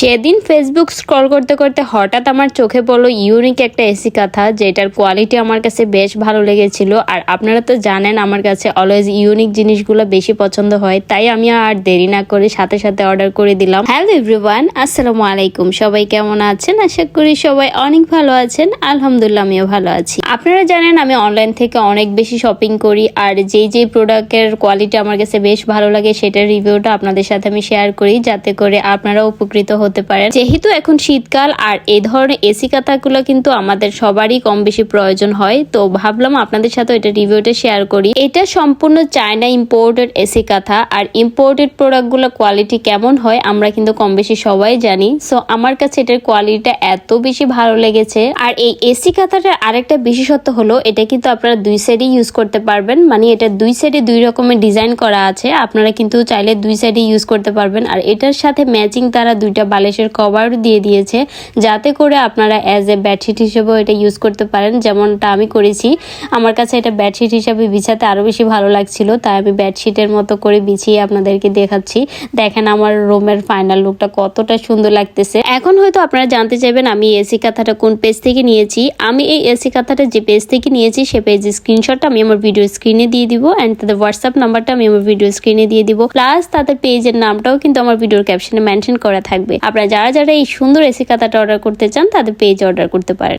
সেদিন Facebook scroll করতে করতে হঠাৎ আমার চোখে পড়লো ইউনিক একটা এসি কাঁথা, যেটার কোয়ালিটি আমার কাছে বেশ ভালো লেগেছিল। আর আপনারা তো জানেন আমার কাছে অলওয়েজ ইউনিক জিনিসগুলো বেশি পছন্দ হয়, তাই আমি আর দেরি না করে সাথে সাথে অর্ডার করে দিলাম। হ্যালো এভরিওয়ান, আসসালামু আলাইকুম। সবাই কেমন আছেন? আশা করি সবাই অনেক ভালো আছেন। আলহামদুলিল্লাহ, আমিও ভালো আছি। আপনারা জানেন আমি অনলাইন থেকে অনেক বেশি শপিং করি, আর যেই প্রোডাক্টের কোয়ালিটি আমার কাছে বেশ ভালো লাগে সেটার রিভিউটা আপনাদের সাথে আমি শেয়ার করি, যাতে করে আপনারা উপকৃত হতে পারেন। যেহেতু এখন শীতকাল আর এই ধরনের এসি কাঁথাগুলো কিন্তু আমাদের সবারই কম বেশি প্রয়োজন হয়, তো ভাবলাম আপনাদের সাথে এটা রিভিউটা শেয়ার করি। এটা সম্পূর্ণ চায়না ইম্পোর্টেড এসি কাঁথা, আর ইম্পোর্টেড প্রোডাক্টগুলো কোয়ালিটি কেমন হয় আমরা কিন্তু কম বেশি সবাই জানি। সো আমার কাছে এটার কোয়ালিটিটা এত বেশি ভালো লেগেছে। আর এই এসি কাঁথাটার আরেকটা বিশেষত্ব হলো এটা কিন্তু আপনারা দুই সাইডে ইউজ করতে পারবেন, মানে এটা দুই সাইডে দুই রকমের ডিজাইন করা আছে, আপনারা কিন্তু চাইলে দুই সাইডে ইউজ করতে পারবেন। আর এটার সাথে ম্যাচিং তারা দুইটা বালিশের কভার দিয়ে দিয়েছে, যাতে করে আপনারা অ্যাজ এ বেডশিট হিসেবেও এটা ইউজ করতে পারেন, যেমনটা আমি করেছি। আমার কাছে এটা বেডশিট হিসেবে বিছাতে আরো বেশি ভালো লাগছিল, তাই আমি বেডশিটের মতো করে বিছিয়ে আপনাদেরকে দেখাচ্ছি। দেখেন আমার রুমের ফাইনাল লুকটা কতটা সুন্দর লাগতেছে। এখন হয়তো আপনারা জানতে চাইবেন আমি এসি কাঁথাটা কোন পেজ থেকে নিয়েছি। আমি এই এসি কাঁথাটা যে পেজ থেকে নিয়েছি সে পেজের স্ক্রিনশটটা আমি আমার ভিডিও স্ক্রিনে দিয়ে দিব, অ্যান্ড তাদের হোয়াটসঅ্যাপ নাম্বারটা আমি আমার ভিডিও স্ক্রিনে দিয়ে দিব, প্লাস তাদের পেজের নামটাও কিন্তু আমার ভিডিওর ক্যাপশনে মেনশন করা থাকবে। আপনারা যারা যারা এই সুন্দর এসি কাঁথাটা অর্ডার করতে চান তাদের পেজে অর্ডার করতে পারেন।